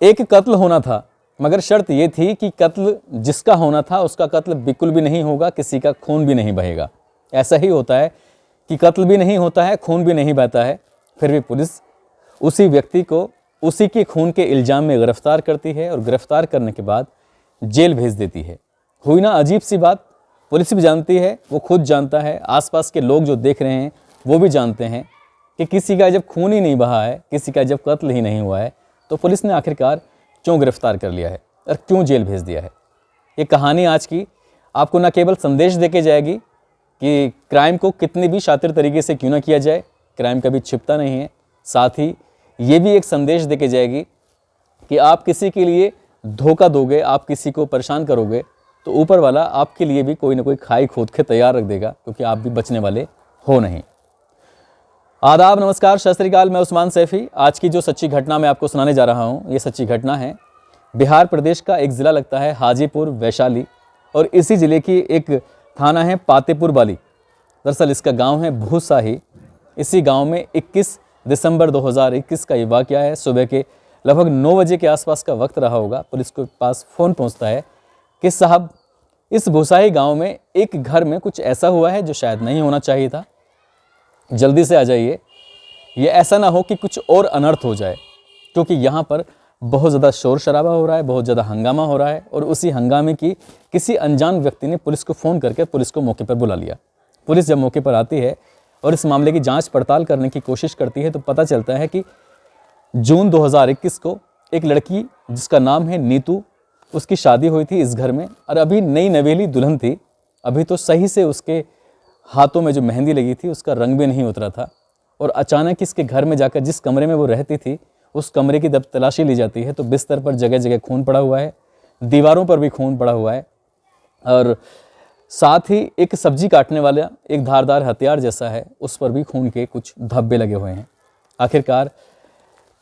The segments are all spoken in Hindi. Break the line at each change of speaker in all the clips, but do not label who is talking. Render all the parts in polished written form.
एक कत्ल होना था, मगर शर्त ये थी कि कत्ल जिसका होना था उसका कत्ल बिल्कुल भी नहीं होगा, किसी का खून भी नहीं बहेगा। ऐसा ही होता है कि कत्ल भी नहीं होता है, खून भी नहीं बहता है, फिर भी पुलिस उसी व्यक्ति को उसी के खून के इल्ज़ाम में गिरफ्तार करती है और गिरफ्तार करने के बाद जेल भेज देती है। हुई ना अजीब सी बात। पुलिस भी जानती है, वो खुद जानता है, आसपास के लोग जो देख रहे हैं वो भी जानते हैं कि किसी का जब खून ही नहीं बहा है, किसी का जब कत्ल ही नहीं हुआ है, तो पुलिस ने आखिरकार क्यों गिरफ्तार कर लिया है और क्यों जेल भेज दिया है। ये कहानी आज की आपको न केवल संदेश देके जाएगी कि क्राइम को कितनी भी शातिर तरीके से क्यों ना किया जाए, क्राइम कभी छिपता नहीं है, साथ ही ये भी एक संदेश देके जाएगी कि आप किसी के लिए धोखा दोगे, आप किसी को परेशान करोगे, तो ऊपर वाला आपके लिए भी कोई ना कोई खाई खोद के तैयार रख देगा, क्योंकि आप भी बचने वाले हो नहीं। आदाब, नमस्कार, सत श्री अकाल। मैं उस्मान सैफ़ी। आज की जो सच्ची घटना मैं आपको सुनाने जा रहा हूँ, ये सच्ची घटना है बिहार प्रदेश का एक ज़िला लगता है हाजीपुर वैशाली, और इसी ज़िले की एक थाना है पातेपुर वाली। दरअसल इसका गांव है भूसाही। इसी गांव में 21 दिसंबर 2021 का ये वाक़या है। सुबह के लगभग 9 बजे के आसपास का वक्त रहा होगा। पुलिस के पास फ़ोन पहुंचता है कि साहब, इस भूसाही गांव में एक घर में कुछ ऐसा हुआ है जो शायद नहीं होना चाहिए था, जल्दी से आ जाइए। ये ऐसा ना हो कि कुछ और अनर्थ हो जाए, क्योंकि यहाँ पर बहुत ज़्यादा शोर शराबा हो रहा है, बहुत ज़्यादा हंगामा हो रहा है। और उसी हंगामे की किसी अनजान व्यक्ति ने पुलिस को फ़ोन करके पुलिस को मौके पर बुला लिया। पुलिस जब मौके पर आती है और इस मामले की जांच पड़ताल करने की कोशिश करती है, तो पता चलता है कि जून 2021 को एक लड़की जिसका नाम है नीतू, उसकी शादी हुई थी इस घर में, और अभी नई नवेली दुल्हन थी। अभी तो सही से उसके हाथों में जो मेहंदी लगी थी उसका रंग भी नहीं उतरा था। और अचानक इसके घर में जाकर जिस कमरे में वो रहती थी, उस कमरे की जब तलाशी ली जाती है तो बिस्तर पर जगह जगह खून पड़ा हुआ है, दीवारों पर भी खून पड़ा हुआ है, और साथ ही एक सब्जी काटने वाला एक धारदार हथियार जैसा है, उस पर भी खून के कुछ धब्बे लगे हुए हैं। आखिरकार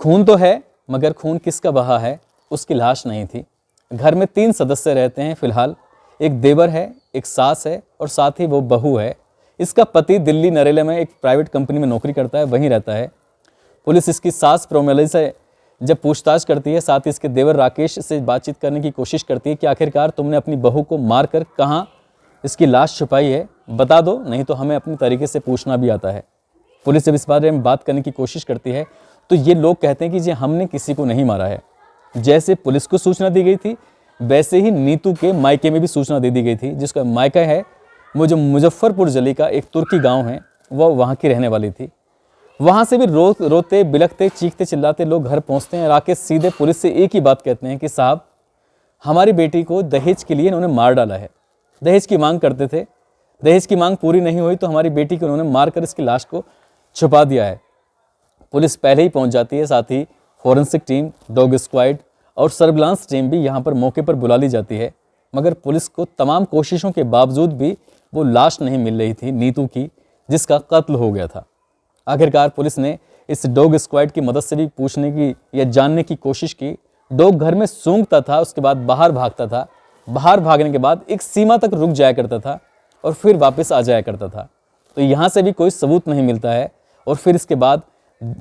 खून तो है, मगर खून किसका बहा है, उसकी लाश नहीं थी। घर में 3 सदस्य रहते हैं फिलहाल। एक देवर है, एक सास है, और साथ ही वो बहू है। इसका पति दिल्ली नरेला में एक प्राइवेट कंपनी में नौकरी करता है, वहीं रहता है। पुलिस इसकी सास प्रोमेली से जब पूछताछ करती है, साथ ही इसके देवर राकेश से बातचीत करने की कोशिश करती है कि आखिरकार तुमने अपनी बहू को मारकर कहाँ इसकी लाश छुपाई है, बता दो, नहीं तो हमें अपनी तरीके से पूछना भी आता है। पुलिस जब इस बारे में बात करने की कोशिश करती है तो ये लोग कहते हैं कि जी हमने किसी को नहीं मारा है। जैसे पुलिस को सूचना दी गई थी, वैसे ही नीतू के मायके में भी सूचना दे दी गई थी, जिसका मायका है वो जो मुजफ्फरपुर जिले का एक तुर्की गांव है, वह वहाँ की रहने वाली थी। वहाँ से भी रोते बिलखते चीखते चिल्लाते लोग घर पहुँचते हैं। राकेश सीधे पुलिस से एक ही बात कहते हैं कि साहब, हमारी बेटी को दहेज के लिए इन्होंने मार डाला है। दहेज की मांग करते थे, दहेज की मांग पूरी नहीं हुई तो हमारी बेटी को उन्होंने मारकर इसकी लाश को छुपा दिया है। पुलिस पहले ही पहुंच जाती है, साथ ही फॉरेंसिक टीम, डॉग स्क्वाड और सर्विलांस टीम भी यहाँ पर मौके पर बुला ली जाती है। मगर पुलिस को तमाम कोशिशों के बावजूद भी वो लाश नहीं मिल रही थी नीतू की, जिसका कत्ल हो गया था। आखिरकार पुलिस ने इस डॉग स्क्वाड की मदद से भी पूछने की या जानने की कोशिश की। डॉग घर में सूंघता था, उसके बाद बाहर भागता था, बाहर भागने के बाद एक सीमा तक रुक जाया करता था और फिर वापस आ जाया करता था। तो यहाँ से भी कोई सबूत नहीं मिलता है। और फिर इसके बाद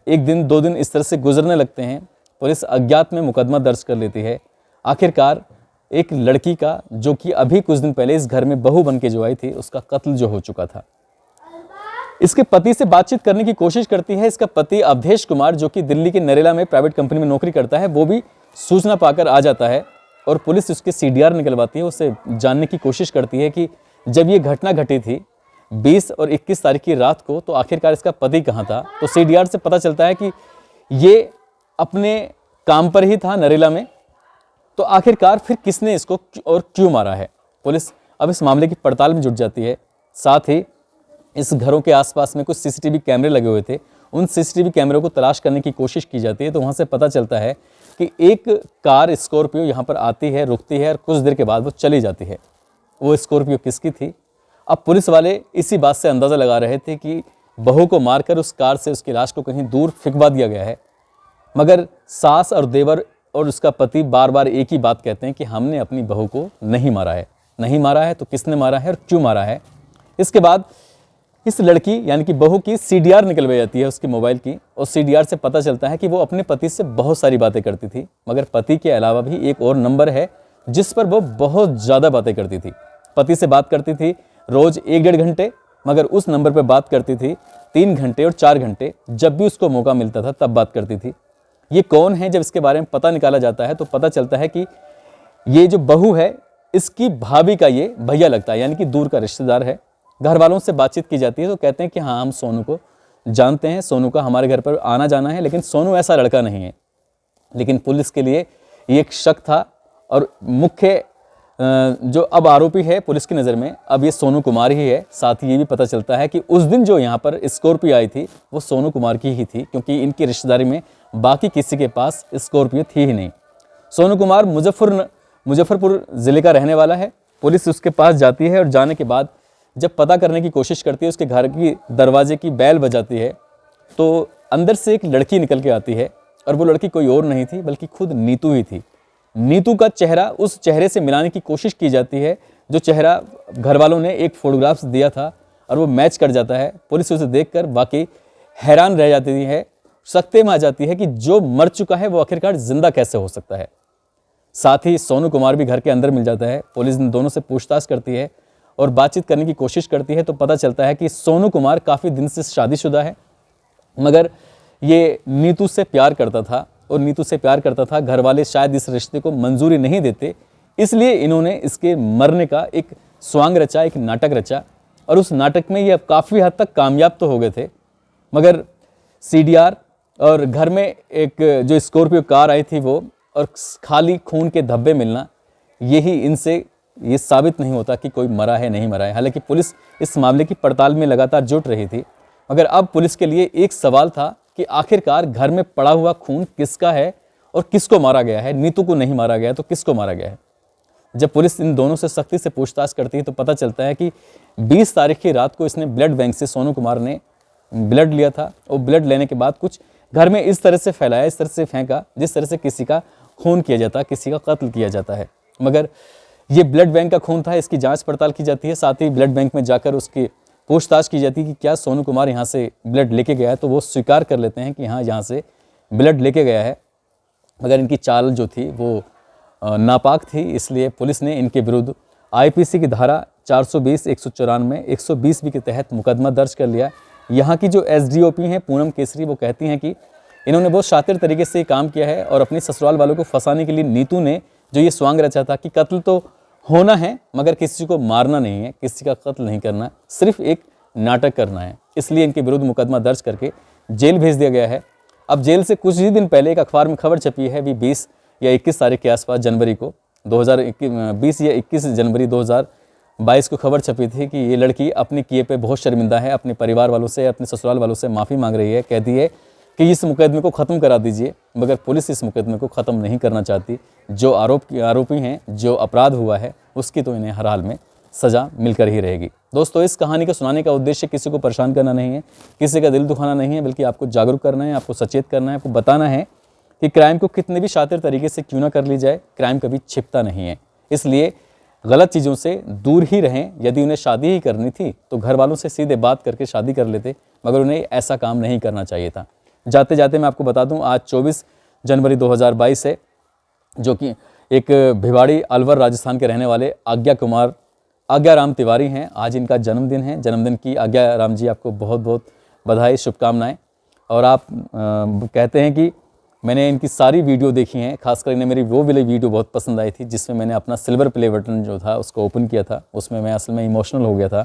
1 दिन 2 दिन इस तरह से गुजरने लगते हैं। पुलिस अज्ञात में मुकदमा दर्ज कर लेती है। आखिरकार एक लड़की का, जो कि अभी कुछ दिन पहले इस घर में बहू बन के जो आई थी, उसका कत्ल जो हो चुका था। इसके पति से बातचीत करने की कोशिश करती है। इसका पति अवधेश कुमार, जो कि दिल्ली के नरेला में प्राइवेट कंपनी में नौकरी करता है, वो भी सूचना पाकर आ जाता है और पुलिस उसके CDR निकलवाती है। उससे जानने की कोशिश करती है कि जब ये घटना घटी थी 20 और 21 तारीख की रात को, तो आखिरकार इसका पति कहाँ था। तो CDR से पता चलता है कि ये अपने काम पर ही था नरेला में। तो आखिरकार फिर किसने इसको और क्यों मारा है, पुलिस अब इस मामले की पड़ताल में जुट जाती है। साथ ही इस घरों के आसपास में कुछ CCTV कैमरे लगे हुए थे, उन CCTV कैमरों को तलाश करने की कोशिश की जाती है। तो वहाँ से पता चलता है कि एक कार स्कॉर्पियो यहाँ पर आती है, रुकती है और कुछ देर के बाद वो चली जाती है। वो स्कॉर्पियो किसकी थी? अब पुलिस वाले इसी बात से अंदाज़ा लगा रहे थे कि बहू को मारकर उस कार से उसकी लाश को कहीं दूर फिकवा दिया गया है। मगर सास और देवर और उसका पति बार बार एक ही बात कहते हैं कि हमने अपनी बहू को नहीं मारा है। नहीं मारा है तो किसने मारा है और क्यों मारा है? इसके बाद इस लड़की यानी कि बहू की CDR निकलवाई जाती है उसके मोबाइल की, और CDR से पता चलता है कि वो अपने पति से बहुत सारी बातें करती थी, मगर पति के अलावा भी एक और नंबर है जिस पर वो बहुत ज़्यादा बातें करती थी। पति से बात करती थी रोज़ 1-1.5 घंटे, मगर उस नंबर पर बात करती थी 3 घंटे और 4 घंटे, जब भी उसको मौका मिलता था तब बात करती थी। ये कौन है? जब इसके बारे में पता निकाला जाता है तो पता चलता है कि ये जो बहू है इसकी भाभी का ये भैया लगता है, यानी कि दूर का रिश्तेदार है। घर वालों से बातचीत की जाती है तो कहते हैं कि हाँ, हम सोनू को जानते हैं, सोनू का हमारे घर पर आना जाना है, लेकिन सोनू ऐसा लड़का नहीं है। लेकिन पुलिस के लिए ये एक शक था, और मुख्य जो अब आरोपी है पुलिस की नज़र में अब ये सोनू कुमार ही है। साथ ही ये भी पता चलता है कि उस दिन जो यहाँ पर स्कॉर्पियो आई थी वो सोनू कुमार की ही थी, क्योंकि इनकी रिश्तेदारी में बाकी किसी के पास स्कॉर्पियो थी ही नहीं। सोनू कुमार मुजफ्फरपुर ज़िले का रहने वाला है। पुलिस उसके पास जाती है और जाने के बाद जब पता करने की कोशिश करती है, उसके घर की दरवाजे की बैल बजाती है तो अंदर से एक लड़की निकल के आती है, और वो लड़की कोई और नहीं थी बल्कि खुद नीतू ही थी। नीतू का चेहरा उस चेहरे से मिलाने की कोशिश की जाती है जो चेहरा घर वालों ने एक फोटोग्राफ्स दिया था, और वो मैच कर जाता है। पुलिस उसे देखकर वाकई हैरान रह जाती है, सकते में आ जाती है कि जो मर चुका है वो आखिरकार जिंदा कैसे हो सकता है। साथ ही सोनू कुमार भी घर के अंदर मिल जाता है। पुलिस इन दोनों से पूछताछ करती है और बातचीत करने की कोशिश करती है तो पता चलता है कि सोनू कुमार काफ़ी दिन से शादीशुदा है, मगर ये नीतू से प्यार करता था, और नीतू से प्यार करता था। घर वाले शायद इस रिश्ते को मंजूरी नहीं देते, इसलिए इन्होंने इसके मरने का एक स्वांग रचा, एक नाटक रचा, और उस नाटक में ये काफ़ी हद तक कामयाब तो हो गए थे। मगर CDR और घर में एक जो स्कॉर्पियो कार आई थी वो, और खाली खून के धब्बे मिलना, यही इनसे ये साबित नहीं होता कि कोई मरा है नहीं मरा है। हालांकि पुलिस इस मामले की पड़ताल में लगातार जुट रही थी, मगर अब पुलिस के लिए एक सवाल था कि आखिरकार घर में पड़ा हुआ खून किसका है और किसको मारा गया है। नीतू को नहीं मारा गया तो किसको मारा गया है। जब पुलिस इन दोनों से सख्ती से पूछताछ करती है तो पता चलता है कि 20 तारीख की रात को इसने ब्लड बैंक से सोनू कुमार ने ब्लड लिया था, और ब्लड लेने के बाद कुछ घर में इस तरह से फैलाया, इस तरह से फेंका जिस तरह से किसी का खून किया जाता है, किसी का कत्ल किया जाता है। मगर ये ब्लड बैंक का खून था, इसकी जांच पड़ताल की जाती है। साथ ही ब्लड बैंक में जाकर उसकी पूछताछ की जाती है कि क्या सोनू कुमार यहाँ से ब्लड लेके गया है, तो वो स्वीकार कर लेते हैं कि हाँ, यहाँ से ब्लड लेके गया है। मगर इनकी चाल जो थी वो नापाक थी, इसलिए पुलिस ने इनके विरुद्ध IPC की धारा 420, 194, 120 भी के तहत मुकदमा दर्ज कर लिया। यहाँ की जो SDOP हैं पूनम केसरी, वो कहती हैं कि इन्होंने बहुत शातिर तरीके से काम किया है, और अपने ससुराल वालों को फंसाने के लिए नीतू ने जो ये स्वांग रचा था कि कत्ल तो होना है मगर किसी को मारना नहीं है, किसी का कत्ल नहीं करना, सिर्फ एक नाटक करना है, इसलिए इनके विरुद्ध मुकदमा दर्ज करके जेल भेज दिया गया है। अब जेल से कुछ ही दिन पहले एक अखबार में खबर छपी है, भी 20 या 21 तारीख के आसपास, जनवरी को 2020 या 21 जनवरी 2022 को खबर छपी थी कि ये लड़की अपने किए पे बहुत शर्मिंदा है, अपने परिवार वालों से, अपने ससुराल वालों से माफ़ी मांग रही है, कहती है कि इस मुकदमे को ख़त्म करा दीजिए। मगर पुलिस इस मुकदमे को ख़त्म नहीं करना चाहती। जो आरोपी हैं, जो अपराध हुआ है, उसकी तो इन्हें हर हाल में सज़ा मिलकर ही रहेगी। दोस्तों, इस कहानी को सुनाने का उद्देश्य किसी को परेशान करना नहीं है, किसी का दिल दुखाना नहीं है, बल्कि आपको जागरूक करना है, आपको सचेत करना है, आपको बताना है कि क्राइम को कितने भी शातिर तरीके से क्यों ना कर ली जाए, क्राइम कभी छिपता नहीं है। इसलिए गलत चीज़ों से दूर ही रहें। यदि उन्हें शादी ही करनी थी तो घर वालों से सीधे बात करके शादी कर लेते, मगर उन्हें ऐसा काम नहीं करना चाहिए था। जाते जाते मैं आपको बता दूं, आज 24 जनवरी 2022 है, जो कि एक भिवाड़ी अलवर राजस्थान के रहने वाले आज्ञा राम तिवारी हैं। आज इनका जन्मदिन है। जन्मदिन की आज्ञा राम जी आपको बहुत बहुत बधाई, शुभकामनाएं। और आप कहते हैं कि मैंने इनकी सारी वीडियो देखी हैं, खासकर इन्हें मेरी वो वाली वीडियो बहुत पसंद आई थी जिसमें मैंने अपना सिल्वर प्ले बटन जो था उसको ओपन किया था, उसमें मैं असल में इमोशनल हो गया था।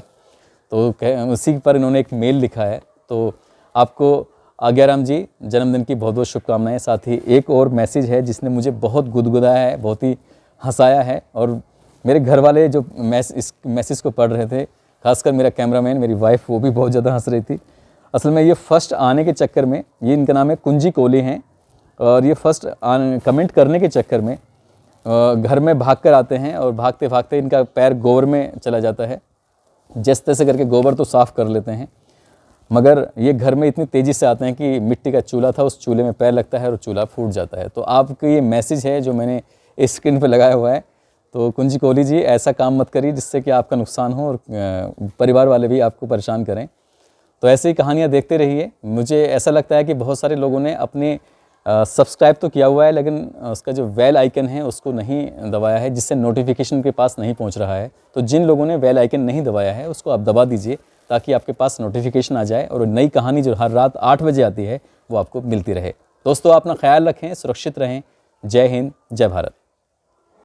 तो उसी पर इन्होंने एक मेल लिखा है। तो आपको आज्ञाराम जी जन्मदिन की बहुत बहुत शुभकामनाएं। साथ ही एक और मैसेज है जिसने मुझे बहुत गुदगुदाया है, बहुत ही हंसाया है, और मेरे घर वाले जो इस मैसेज को पढ़ रहे थे, खासकर मेरा कैमरामैन, मेरी वाइफ, वो भी बहुत ज़्यादा हंस रही थी। असल में ये फर्स्ट आने के चक्कर में, ये इनका नाम है कुंजी कोहली हैं, और ये फर्स्ट कमेंट करने के चक्कर में घर में भाग कर आते हैं, और भागते भागते इनका पैर गोबर में चला जाता है। जिस तैसे करके गोबर तो साफ़ कर लेते हैं, मगर ये घर में इतनी तेज़ी से आते हैं कि मिट्टी का चूल्हा था, उस चूल्हे में पैर लगता है और चूल्हा फूट जाता है। तो आपको ये मैसेज है जो मैंने स्क्रीन पे लगाया हुआ है। तो कुंजी कोहली जी, ऐसा काम मत करिए जिससे कि आपका नुकसान हो और परिवार वाले भी आपको परेशान करें। तो ऐसे ही कहानियाँ देखते रहिए। मुझे ऐसा लगता है कि बहुत सारे लोगों ने अपने सब्सक्राइब तो किया हुआ है, लेकिन उसका जो बेल आइकन है उसको नहीं दबाया है, जिससे नोटिफिकेशन के पास नहीं पहुंच रहा है। तो जिन लोगों ने बेल आइकन नहीं दबाया है उसको आप दबा दीजिए, ताकि आपके पास नोटिफिकेशन आ जाए और नई कहानी जो हर रात 8 बजे आती है वो आपको मिलती रहे। दोस्तों, अपना ख्याल रखें, सुरक्षित रहें। जय हिंद, जय भारत।